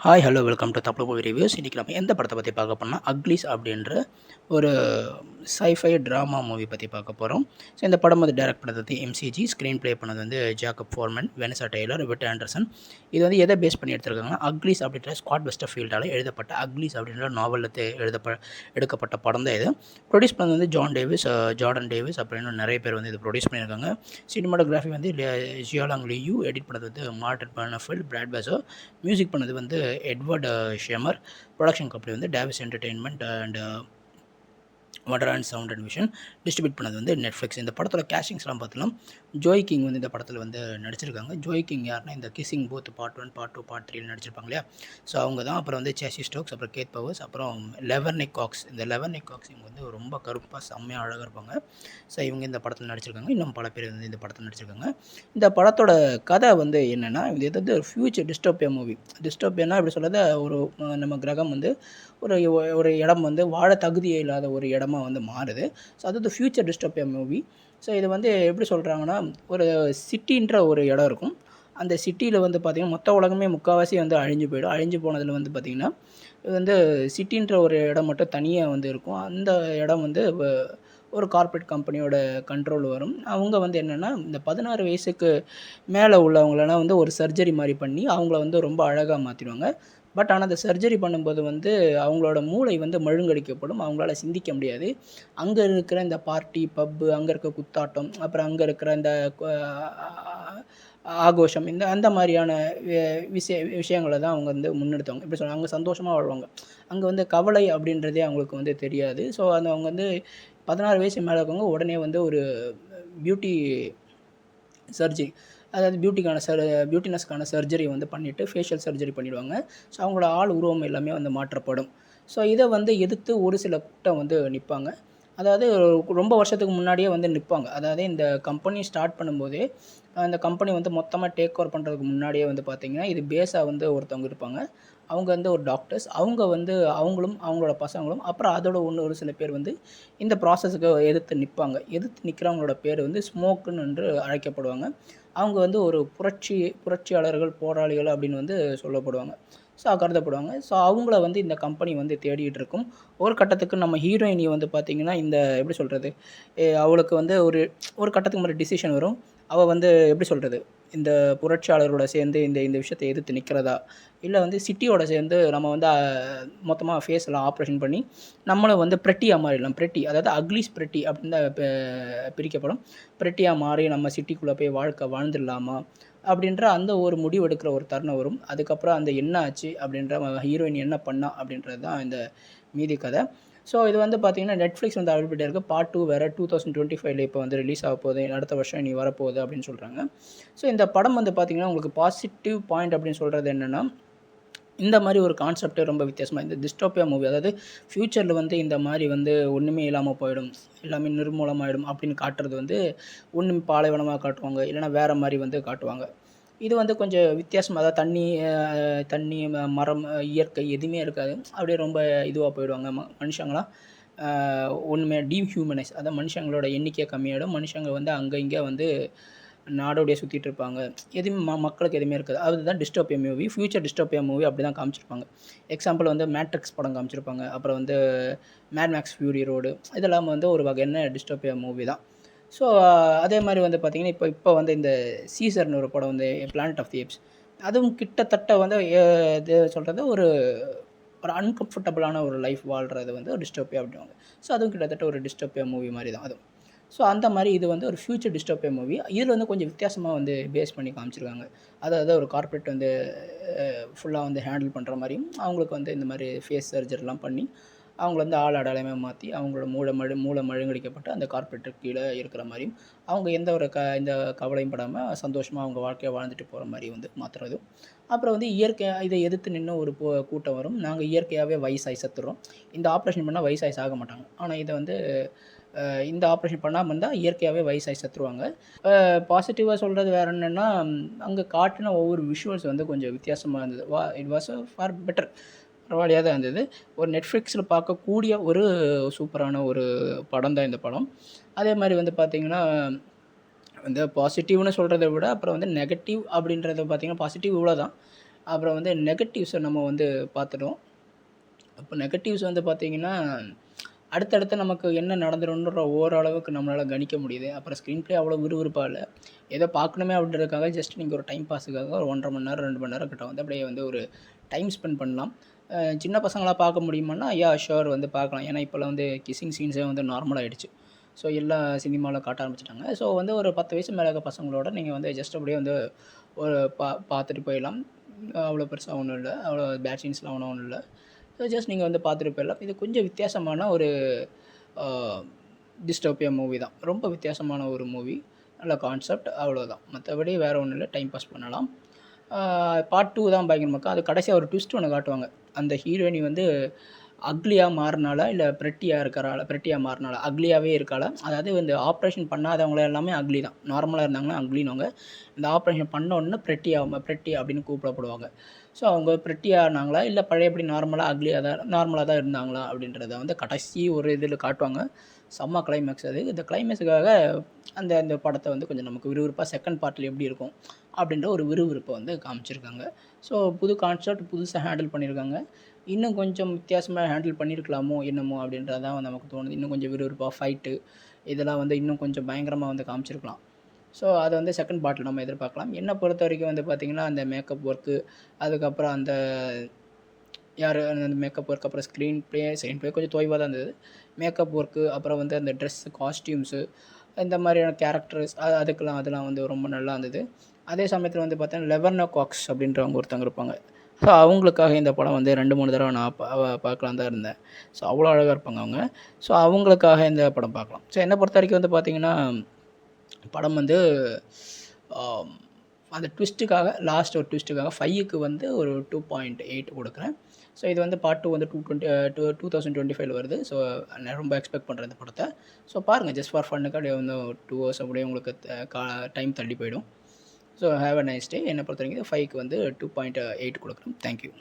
Hi hello welcome to Tamil movie reviews. இன்றைக்கி நம்ம எந்த படத்தை பற்றி பார்க்க போனால் அக்லீஸ் அப்படின்ற ஒரு சைஃபை ட்ராமா மூவி பற்றி பார்க்க போகிறோம். ஸோ இந்த படம் வந்து டைரக்ட் பண்ணது வந்து எம்சிஜி, ஸ்க்ரீன் ப்ளே பண்ணது வந்து ஜேக்கப் ஃபோர்மன், வெனசா டெய்லர், விட் ஆண்டர்சன். இது வந்து எதை பேஸ் பண்ணி எடுத்திருக்காங்கன்னா அக்லீஸ் அப்படின்ற ஸ்காட் வெஸ்டர்ஃபீல்டால் எழுதப்பட்ட அக்லீஸ் அப்படின்ற நாவலில் எடுக்கப்பட்ட படம் தான் இது. ப்ரொடியூஸ் பண்ணது வந்து ஜார்டன் டேவிஸ், அப்புறம் இன்னும் நிறைய பேர் வந்து இது ப்ரொடியூஸ் பண்ணியிருக்காங்க. சினிமாட்டோகிராஃபி வந்து ஜியாலாங் லியூ, எடிட் பண்ணது வந்து மார்டன் பர்னஃபீல்ட், பிராட் பேசோ, மியூசிக் பண்ணது வந்து எட்வர்ட் ஷெமர், ப்ரொடக்ஷன் கம்பெனி வந்து Davis Entertainment and Wonder and Sound and Vision, distribute பண்ணது வந்து நெட்ஃப்ளிக்ஸ். இந்த படத்தோட கேஸ்டிங்ஸ்லாம் பார்த்தோம்னா ஜோய் கிங் வந்து இந்த படத்தில் வந்து நடிச்சிருக்காங்க. ஜோய் கிங் யாருன்னா இந்த kissing booth part 1, part 2, part 3 நடிச்சிருப்பாங்க இல்லையா, ஸோ அவங்க தான். அப்புறம் வந்து சேசி ஸ்டோக்ஸ், அப்புறம் கேத் பவர்ஸ், அப்புறம் லெவர்னிக் காக்ஸ். இந்த லெவர்னிக் காக்ஸ் இவங்க வந்து ரொம்ப கருப்பாக செம்மையாக அழகாக இருப்பாங்க. ஸோ இவங்க இந்த படத்தில் நடிச்சிருக்காங்க. இன்னும் பல பேர் வந்து இந்த படத்தில் நடிச்சிருக்காங்க. இந்த படத்தோட கதை வந்து என்னென்னா, இது எதாவது ஒரு ஃபியூச்சர் டிஸ்டோப்பியா மூவி. டிஸ்டோப்பியானா எப்படி சொல்கிறது, ஒரு நம்ம கிரகம் வந்து ஒரு ஒரு இடம் வந்து வாழ தகுதியே இல்லாத ஒரு இடமா வந்து மாறுது. ஸோ அது ஃபியூச்சர் டிஸ்டோப்பியா மூவி. ஸோ இது வந்து எப்படி சொல்கிறாங்கன்னா, ஒரு சிட்டின்ற ஒரு இடம் இருக்கும். அந்த சிட்டியில் வந்து பார்த்திங்கன்னா மொத்த உலகமே முக்கால்வாசி வந்து அழிஞ்சு போயிடும். அழிஞ்சு போனதில் வந்து பார்த்திங்கன்னா இது வந்து சிட்டின்ற ஒரு இடம் மட்டும் தனியாக வந்து இருக்கும். அந்த இடம் வந்து ஒரு கார்ப்பரேட் கம்பெனியோட கண்ட்ரோல் வரும். அவங்க வந்து என்னென்னா, இந்த 16 வயசுக்கு மேலே உள்ளவங்களெல்லாம் வந்து ஒரு சர்ஜரி மாதிரி பண்ணி அவங்கள வந்து ரொம்ப அழகாக மாற்றிடுவாங்க. பட் ஆனால் அந்த சர்ஜரி பண்ணும்போது வந்து அவங்களோட மூளை வந்து மழுங்கடிக்கப்படும். அவங்களால சிந்திக்க முடியாது. அங்கே இருக்கிற இந்த பார்ட்டி, பப்பு, அங்கே இருக்க குத்தாட்டம், அப்புறம் அங்கே இருக்கிற இந்த ஆகோஷம், அந்த மாதிரியான விஷயங்களை தான் அவங்க வந்து முன்னெடுத்தவங்க. எப்படி சொல்லுவாங்க, அங்கே சந்தோஷமாக வாழ்வாங்க. அங்கே வந்து கவலை அப்படின்றதே அவங்களுக்கு வந்து தெரியாது. ஸோ அவங்க வந்து 16 வயசு மேலே இருக்கவங்க உடனே வந்து ஒரு பியூட்டி சர்ஜரி, அதாவது பியூட்டினஸ்க்கான சர்ஜரி வந்து பண்ணிவிட்டு ஃபேஷியல் சர்ஜரி பண்ணிவிடுவாங்க. ஸோ அவங்களோட ஆள் உருவம் எல்லாமே வந்து மாற்றப்படும். ஸோ இதை வந்து எதிர்த்து ஒரு சில கூட்டம் வந்து நிற்பாங்க. அதாவது ரொம்ப வருஷத்துக்கு முன்னாடியே வந்து நிற்பாங்க. அதாவது இந்த கம்பெனி ஸ்டார்ட் பண்ணும்போதே, அந்த கம்பெனி வந்து மொத்தமாக டேக் ஓவர் பண்ணுறதுக்கு முன்னாடியே வந்து பார்த்திங்கன்னா, இது பேஸாக வந்து ஒருத்தவங்க இருப்பாங்க. அவங்க வந்து ஒரு டாக்டர்ஸ். அவங்க வந்து அவங்களும் அவங்களோட பசங்களும், அப்புறம் அதோட ஒரு சில பேர் வந்து இந்த ப்ராசஸுக்கு எதிர்த்து நிற்பாங்க. எதிர்த்து நிற்கிறவங்களோட பேர் வந்து ஸ்மோக்குன்னு என்று அழைக்கப்படுவாங்க. அவங்க வந்து ஒரு புரட்சியாளர்கள், போராளிகள் அப்படின்னு வந்து சொல்லப்படுவாங்க. ஸோ கருதப்படுவாங்க. ஸோ அவங்கள வந்து இந்த கம்பெனி வந்து தேடிகிட்டு இருக்கும். ஒரு கட்டத்துக்கு நம்ம ஹீரோயினி வந்து பார்த்திங்கன்னா, இந்த எப்படி சொல்கிறது, அவளுக்கு வந்து ஒரு ஒரு கட்டத்துக்கு மேலே டிசிஷன் வரும். அவள் வந்து எப்படி சொல்கிறது, இந்த புரட்சியாளரோட சேர்ந்து இந்த இந்த விஷயத்தை எதிர்த்து நிற்கிறதா, இல்லை வந்து சிட்டியோட சேர்ந்து நம்ம வந்து மொத்தமாக ஃபேஸ் எல்லாம் ஆப்ரேஷன் பண்ணி நம்மளும் வந்து பிரெட்டியாக மாறிடலாம். பிரெட்டி அதாவது அக்லீஸ் பிரெட்டி அப்படின்னு தான் பிரிக்கப்படும். பிரெட்டியாக மாறி நம்ம சிட்டிக்குள்ளே போய் வாழ்க்கை வாழ்ந்துடலாமா அப்படின்ற அந்த ஒரு முடிவு எடுக்கிற ஒரு தருணம் வரும். அதுக்கப்புறம் அந்த என்ன ஆச்சு அப்படின்ற ஹீரோயின் என்ன பண்ணா அப்படின்றது தான் இந்த மீதி கதை. ஸோ இது வந்து பார்த்திங்கன்னா நெட்ஃப்ளிக்ஸ் வந்து அவைலபிலிட்டியாக இருக்குது. பார்ட் 2 வேறு 2025 இப்போ வந்து ரிலீஸ் ஆக போகுது. அடுத்த வருஷம் இனி வரப்போகுது அப்படின்னு சொல்கிறாங்க. ஸோ இந்த படம் வந்து பார்த்திங்கன்னா உங்களுக்கு பாசிட்டிவ் பாயிண்ட் அப்படின்னு சொல்கிறது என்னென்னா, இந்த மாதிரி ஒரு கான்செப்டே ரொம்ப வித்தியாசமாக, இந்த டிஸ்டோப்பியா மூவி, அதாவது ஃப்யூச்சரில் வந்து இந்த மாதிரி வந்து ஒன்றுமே இல்லாமல் போயிடும், எல்லாமே நிர்மூலமாகிடும் அப்படின்னு காட்டுறது வந்து ஒன்று பாலைவனமாக காட்டுவாங்க, இல்லைனா வேறு மாதிரி வந்து காட்டுவாங்க. இது வந்து கொஞ்சம் வித்தியாசமாக, அதாவது தண்ணி, மரம், இயற்கை எதுவுமே இருக்காது. அப்படியே ரொம்ப இதுவாக போயிடுவாங்க. மனுஷங்களாம் ஒன்றுமே டீஹியூமனைஸ், அதாவது மனுஷங்களோட எண்ணிக்கை கம்மியாகிடும். மனுஷங்க வந்து அங்கே இங்கே வந்து நாடோடியாக சுற்றிட்டு இருப்பாங்க. எதுவுமே மக்களுக்கு எதுவுமே இருக்காது. அதுதான் டிஸ்டோப்பியா மூவி. ஃபியூச்சர் டிஸ்டோப்பியா மூவி அப்படி தான் காமிச்சிருப்பாங்க. எக்ஸாம்பிள் வந்து மேட்ரிக்ஸ் படம் காமிச்சிருப்பாங்க. அப்புறம் வந்து மேட் மேக்ஸ் ஃபியூரி ரோடு, இதெல்லாம் வந்து ஒரு வகையான டிஸ்டோப்பியா மூவி தான். ஸோ அதே மாதிரி வந்து பார்த்திங்கன்னா, இப்போ வந்து இந்த சீசர்னு ஒரு படம் வந்து பிளானட் ஆஃப் தி ஏப்ஸ், அதுவும் கிட்டத்தட்ட வந்து இது சொல்கிறது ஒரு ஒரு அன்கம்ஃபர்டபுளான ஒரு லைஃப் வாழ்கிறது வந்து ஒரு டிஸ்டோப்பியா அப்படின்வாங்க. ஸோ அதுவும் கிட்டத்தட்ட ஒரு டிஸ்டோப்பியா மூவி மாதிரி தான் அதுவும். ஸோ அந்த மாதிரி இது வந்து ஒரு ஃபியூச்சர் டிஸ்டோப்பியா மூவி. இதில் வந்து கொஞ்சம் வித்தியாசமாக வந்து பேஸ் பண்ணி காமிச்சிருக்காங்க. அதாவது ஒரு கார்ப்பரேட் வந்து ஃபுல்லாக வந்து ஹேண்டில் பண்ணுற மாதிரியும், அவங்களுக்கு வந்து இந்த மாதிரி ஃபேஸ் சர்ஜரிலாம் பண்ணி அவங்கள வந்து ஆள் அடையாளமே மாற்றி அவங்களோட மூளை மழுங்கடிக்கப்பட்டு அந்த கார்ப்பரேட்டுக்கு கீழே இருக்கிற மாதிரியும், அவங்க எந்த ஒரு இந்த கவலையும் படாமல் சந்தோஷமாக அவங்க வாழ்க்கையை வாழ்ந்துட்டு போகிற மாதிரி வந்து மாற்றுறதும். அப்புறம் வந்து இதை எதிர்த்து நின்று ஒரு கூட்டம் வரும். நாங்கள் இயற்கையாகவே வயசாகி செத்துடுறோம், இந்த ஆப்ரேஷன் பண்ணால் வயசாகி சாக மாட்டாங்க, ஆனால் இதை வந்து இந்த ஆப்ரேஷன் பண்ணாமல் இருந்தால் இயற்கையாகவே வயசாகி செத்துருவாங்க. பாசிட்டிவாக சொல்கிறது வேறு என்னென்னா, அங்கே காட்டின ஒவ்வொரு விஷுவல்ஸ் வந்து கொஞ்சம் வித்தியாசமாக இருந்தது. இட் வாஸ் ஃபார் பெட்டர், பரவாயில்லையாக தான் இருந்தது. ஒரு நெட்ஃப்ளிக்ஸில் பார்க்கக்கூடிய ஒரு சூப்பரான ஒரு படம் தான் இந்த படம். அதே மாதிரி வந்து பார்த்திங்கன்னா, இந்த பாசிட்டிவ்னு சொல்கிறத விட அப்புறம் வந்து நெகட்டிவ் அப்படின்றத பார்த்திங்கன்னா, பாசிட்டிவ் இவ்வளோ தான். அப்புறம் வந்து நெகட்டிவ்ஸை நம்ம வந்து பார்த்துட்டோம். அப்போ நெகட்டிவ்ஸ் வந்து பார்த்திங்கன்னா, அடுத்தடுத்து நமக்கு என்ன நடந்துரும்ன்ற ஓரளவுக்கு நம்மளால் கணிக்க முடியுது. அப்புறம் ஸ்க்ரீன் ப்ளே அவ்வளோ விறுவிறுப்பா இல்ல. ஏதோ பார்க்கணுமே அப்படின்றதுக்காக ஜஸ்ட் நீங்கள் ஒரு டைம் பாஸுக்காக ஒரு 1 1/2 மணி நேரம், 2 மணி நேரம் கிட்ட வந்து அப்படியே வந்து ஒரு டைம் ஸ்பெண்ட் பண்ணலாம். சின்ன பசங்களா பார்க்க முடியுமான்னா, ஷூர் வந்து பார்க்கலாம். ஏன்னா இப்போலாம் வந்து கிஸ்ஸிங் சீன்ஸே வந்து நார்மல் ஆயிடுச்சு. ஸோ எல்லா சினிமால காட்ட ஆரம்பிச்சுட்டாங்க. ஸோ வந்து ஒரு 10 வயசு மேல இருக்க பசங்களோட நீங்க வந்து ஜஸ்ட் அப்படியே வந்து ஒரு பார்த்துட்டு போயிடலாம். அவ்வளோ பெருசா ஒண்ணும் இல்ல. அவ்வளோ பேட் சீன்ஸ்லாம் ஒண்ணும் இல்ல. ஸோ ஜஸ்ட் நீங்க வந்து பார்த்துட்டு போயிடலாம். இது கொஞ்சம் வித்தியாசமான ஒரு அ டிஸ்டோபியா மூவி தான். ரொம்ப வித்தியாசமான ஒரு மூவி. நல்ல கான்செப்ட் அவ்வளோதான். மத்தபடி வேற ஒண்ணும் இல்ல. டைம் பாஸ் பண்ணலாம். பார்ட் 2 தான் பயங்கரமா இருக்கும். அது கடைசியா ஒரு ட்விஸ்ட் ஒண்ணு காட்டுவாங்க. அந்த ஹீரோயினி வந்து அக்லியா மாறுனாளா, இல்ல பிரெட்டியா மாறுனாளா, அக்லியாவே இருக்காளா? அதாவது இந்த ஆப்ரேஷன் பண்ணாதவங்கள எல்லாமே அக்லி தான். நார்மலா இருந்தாங்கன்னா அக்லின்னுவாங்க. இந்த ஆப்ரேஷன் பண்ண உடனே பிரெட்டி அப்படின்னு கூப்பிடப்படுவாங்க. ஸோ அவங்க பிரெட்டியா ஆனாங்களா, இல்ல பழையபடி நார்மலா தான் இருந்தாங்களா அப்படின்றத வந்து கடைசி ஒரு இதில காட்டுவாங்க. செம்ம கிளைமேக்ஸ் அது. இந்த கிளைமேக்ஸுக்காக அந்த அந்த படத்த வந்து கொஞ்சம் நமக்கு விறுவிறுப்பா செகண்ட் பார்ட்ல எப்படி இருக்கும் அப்படின்ற ஒரு விறுவிறுப்ப வந்து காமிச்சிருக்காங்க. ஸோ புது கான்செப்ட் புதுசா ஹேண்டில் பண்ணியிருக்காங்க. இன்னும் கொஞ்சம் வித்தியாசமா ஹேண்டில் பண்ணியிருக்கலாமோ என்னமோ அப்படின்றது தான் நமக்கு தோணுது. இன்னும் கொஞ்சம் விறுவிறுப்பா ஃபைட்டு இதெல்லாம் வந்து இன்னும் கொஞ்சம் பயங்கரமா வந்து காமிச்சிருக்கலாம். ஸோ அத வந்து செகண்ட் பார்ட்ல நம்ம எதிர்பார்க்கலாம். என்ன பொறுத்தவரைக்கும் வந்து பார்த்தீங்கன்னா, அந்த மேக்கப் ஒர்க்கு, அதுக்கப்புறம் அந்த அந்த மேக்கப் ஒர்க், அப்புறம் ஸ்க்ரீன் ப்ளே கொஞ்சம் தொய்வா தான் இருந்தது. மேக்கப் ஒர்க்கு, அப்புறம் வந்து அந்த ட்ரெஸ்ஸு, காஸ்டியூம்ஸு இந்த மாதிரியான கேரக்டர்ஸ் அதெல்லாம் வந்து ரொம்ப நல்லா இருந்தது. அதே சமயத்தில வந்து பார்த்தீங்கன்னா, லெவர்னா காக்ஸ் அப்படின்றவங்க ஒருத்தவங்க இருப்பாங்க. ஸோ அவங்களுக்காக இந்த படம் வந்து 2, 3 தடவ நான் பார்க்கலான்னு தான் இருந்தேன். ஸோ அவ்வளோ அழகா இருப்பாங்க அவங்க. ஸோ அவங்களுக்காக இந்த படம் பார்க்கலாம். ஸோ என்ன பொறுத்தவரைக்கும் வந்து பார்த்தீங்கன்னா, படம் வந்து ஆம் அந்த ட்விஸ்ட்டுக்காக லாஸ்ட் ஒரு ட்விஸ்ட்டுக்காக 5க்கு வந்து ஒரு 2.8 குடுக்குறேன். ஸோ இது வந்து பார்ட் 2 வந்து 2025ல வருது. ஸோ நான் ரொம்ப எக்ஸ்பெக்ட் பண்றேன் இந்த படத்த. ஸோ பாருங்க ஜஸ்ட் ஃபார் ஃபன்னுக்கு அப்படியே வந்து 2 ஹவர்ஸ் அப்படியே உங்களுக்கு டைம் தள்ளி போயிடும். So have a nice day. என்ன பொறுத்தவரைக்கும் 5க்கு வந்து 2.8 குடுக்குறேன். Thank you.